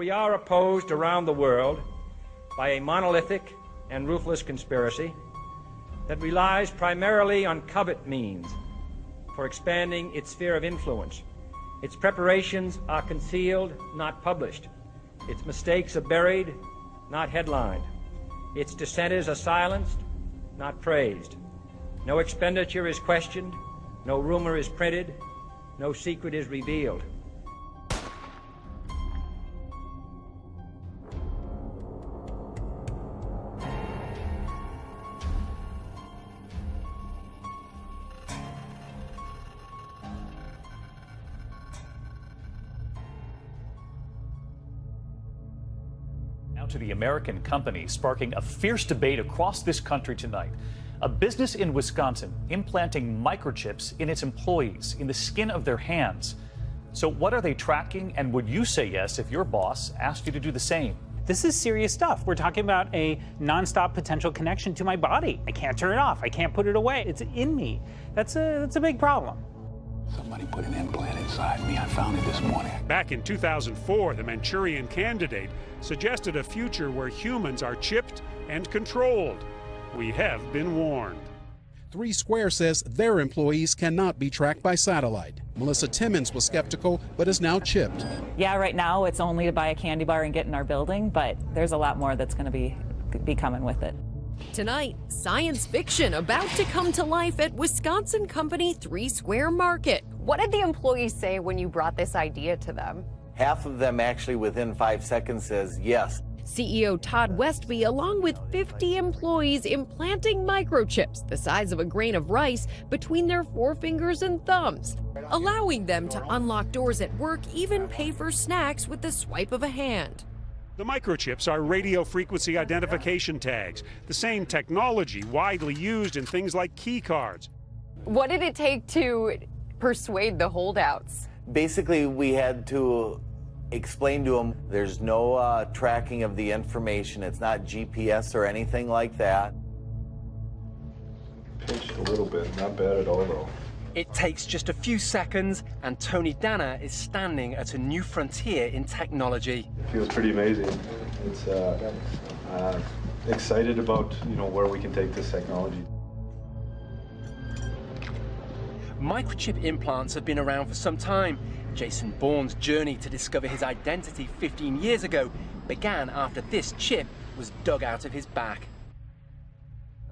we are opposed around the world by a monolithic and ruthless conspiracy that relies primarily on covert means for expanding its sphere of influence. Its preparations are concealed, not published. Its mistakes are buried, not headlined. Its dissenters are silenced, not praised. No expenditure is questioned, no rumor is printed, no secret is revealed. To the American company sparking a fierce debate across this country tonight. A business in Wisconsin implanting microchips in its employees, in the skin of their hands. So what are they tracking, and would you say yes if your boss asked you to do the same? This is serious stuff. We're talking about a nonstop potential connection to my body. I can't turn it off. I can't put it away. It's in me. That's a big problem. Somebody put an implant inside me. I found it this morning. Back in 2004, the Manchurian Candidate suggested a future where humans are chipped and controlled. We have been warned. 3 Square says their employees cannot be tracked by satellite. Melissa Timmons was skeptical, but is now chipped. Yeah, right now it's only to buy a candy bar and get in our building, but there's a lot more that's going to be coming with it. Tonight, science fiction about to come to life at Wisconsin company 3 Square Market. What did the employees say when you brought this idea to them? Half of them actually within 5 seconds says yes. CEO Todd Westby, along with 50 employees, implanting microchips the size of a grain of rice between their forefingers and thumbs, allowing them to unlock doors at work, even pay for snacks with the swipe of a hand. The microchips are radio frequency identification tags, the same technology widely used in things like key cards. What did it take to persuade the holdouts? Basically, we had to explain to them there's no tracking of the information. It's not GPS or anything like that. Pinched a little bit, not bad at all though. It takes just a few seconds, and Tony Danner is standing at a new frontier in technology. It feels pretty amazing. It's excited about where we can take this technology. Microchip implants have been around for some time. Jason Bourne's journey to discover his identity 15 years ago began after this chip was dug out of his back.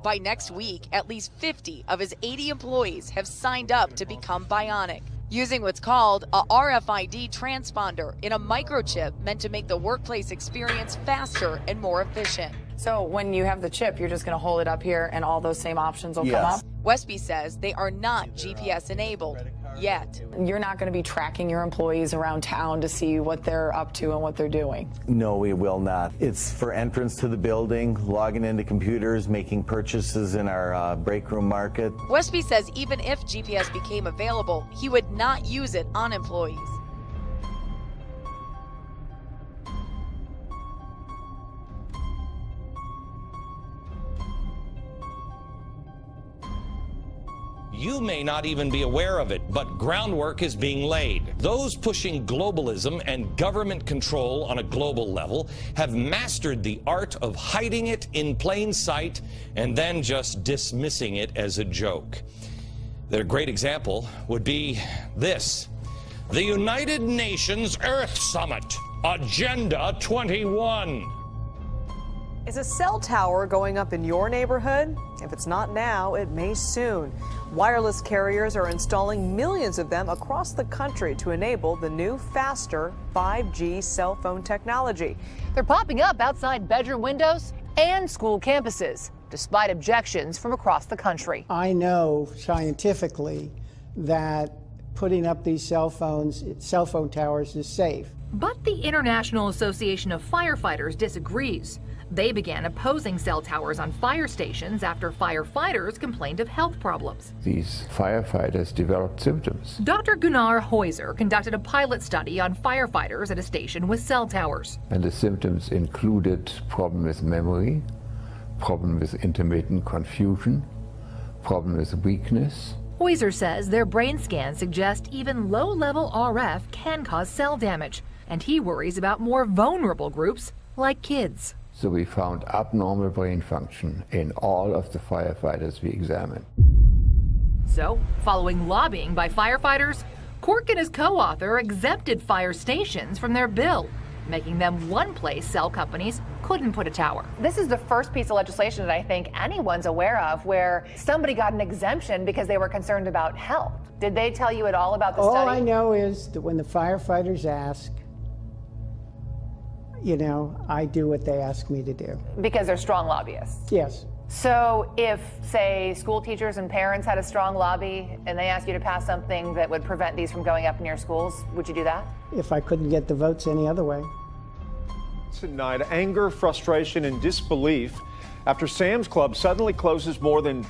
By next week, at least 50 of his 80 employees have signed up to become bionic, using what's called a RFID transponder in a microchip meant to make the workplace experience faster and more efficient. So when you have the chip, you're just going to hold it up here and all those same options will come up? Westby says they are not GPS enabled yet. You're not going to be tracking your employees around town to see what they're up to and what they're doing? No, we will not. It's for entrance to the building, logging into computers, making purchases in our break room market. Westby says even if GPS became available, he would not use it on employees. You may not even be aware of it, but groundwork is being laid. Those pushing globalism and government control on a global level have mastered the art of hiding it in plain sight and then just dismissing it as a joke. Their great example would be this: the United Nations Earth Summit, Agenda 21. Is a cell tower going up in your neighborhood? If it's not now, it may soon. Wireless carriers are installing millions of them across the country to enable the new, faster 5G cell phone technology. They're popping up outside bedroom windows and school campuses, despite objections from across the country. I know scientifically that putting up these cell phone towers is safe. But the International Association of Firefighters disagrees. They began opposing cell towers on fire stations after firefighters complained of health problems. These firefighters developed symptoms. Dr. Gunnar Heuser conducted a pilot study on firefighters at a station with cell towers. And the symptoms included problem with memory, problem with intermittent confusion, problem with weakness. Heuser says their brain scans suggest even low-level RF can cause cell damage. And he worries about more vulnerable groups like kids. So we found abnormal brain function in all of the firefighters we examined. So, following lobbying by firefighters, Cork and his co-author exempted fire stations from their bill, making them one place cell companies couldn't put a tower. This is the first piece of legislation that I think anyone's aware of where somebody got an exemption because they were concerned about health. Did they tell you at all about the study? All I know is that when the firefighters ask, you know, I do what they ask me to do. Because they're strong lobbyists? Yes. So if, say, school teachers and parents had a strong lobby and they asked you to pass something that would prevent these from going up in your schools, would you do that? If I couldn't get the votes any other way. Tonight, anger, frustration, and disbelief after Sam's Club suddenly closes more than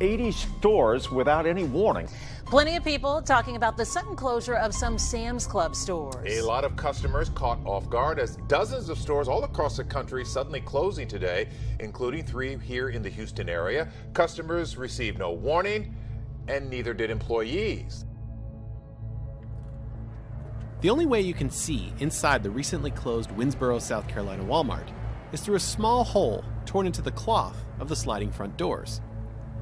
80 stores without any warning. Plenty of people talking about the sudden closure of some Sam's Club stores. A lot of customers caught off guard as dozens of stores all across the country suddenly closing today, including 3 here in the Houston area. Customers received no warning, and neither did employees. The only way you can see inside the recently closed Winsboro, South Carolina Walmart is through a small hole torn into the cloth of the sliding front doors.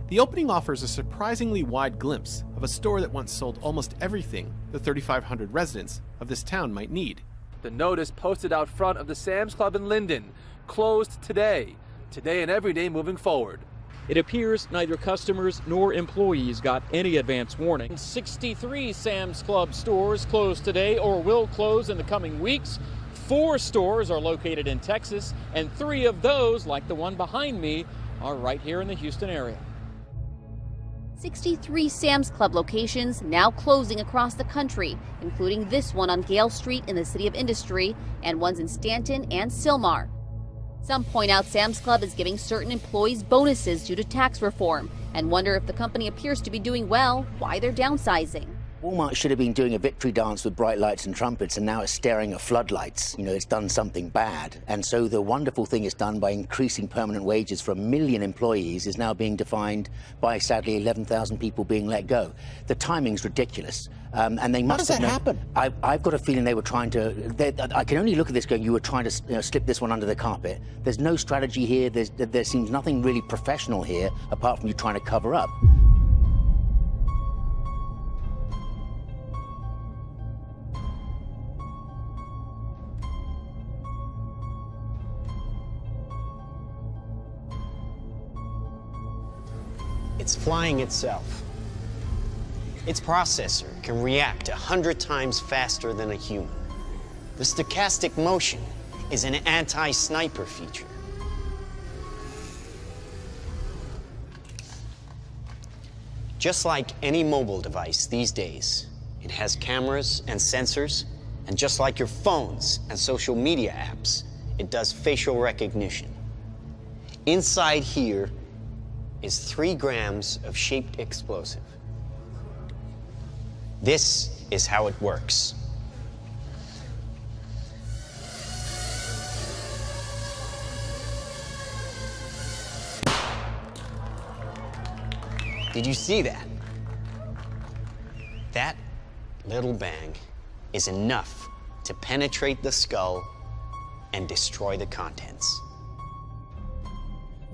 The opening offers a surprisingly wide glimpse of a store that once sold almost everything the 3,500 residents of this town might need. The notice posted out front of the Sam's Club in Linden, closed today and every day moving forward. It appears neither customers nor employees got any advance warning. 63 Sam's Club stores closed today or will close in the coming weeks. 4 stores are located in Texas, and 3 of those, like the one behind me, are right here in the Houston area. 63 Sam's Club locations now closing across the country, including this one on Gale Street in the City of Industry and ones in Stanton and Sylmar. Some point out Sam's Club is giving certain employees bonuses due to tax reform and wonder if the company appears to be doing well, why they're downsizing. Walmart should have been doing a victory dance with bright lights and trumpets, and now it's staring at floodlights. You know, it's done something bad. And so the wonderful thing it's done by increasing permanent wages for 1 million employees is now being defined by, sadly, 11,000 people being let go. The timing's ridiculous. And they must have known. How does that happen? I've got a feeling they were trying to, I can only look at this going, you were trying to slip this one under the carpet. There's no strategy here. There seems nothing really professional here, apart from you trying to cover up. It's flying itself. Its processor can react 100 times faster than a human. The stochastic motion is an anti-sniper feature. Just like any mobile device these days, it has cameras and sensors, and just like your phones and social media apps, it does facial recognition. Inside here is 3 grams of shaped explosive. This is how it works. Did you see that? That little bang is enough to penetrate the skull and destroy the contents.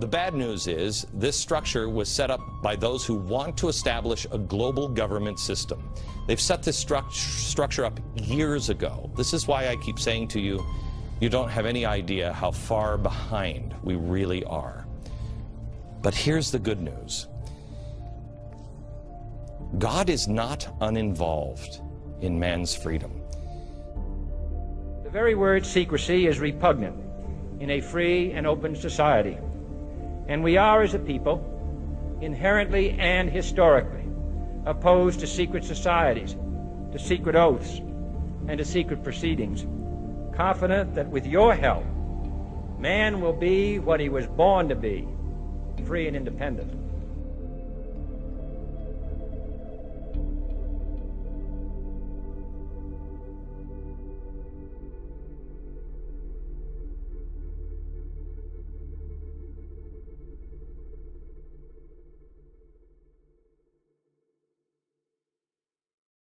The bad news is this structure was set up by those who want to establish a global government system. They've set this structure up years ago. This is why I keep saying to you, you don't have any idea how far behind we really are. But here's the good news. God is not uninvolved in man's freedom. The very word secrecy is repugnant in a free and open society. And we are, as a people, inherently and historically opposed to secret societies, to secret oaths, and to secret proceedings, confident that with your help, man will be what he was born to be, free and independent.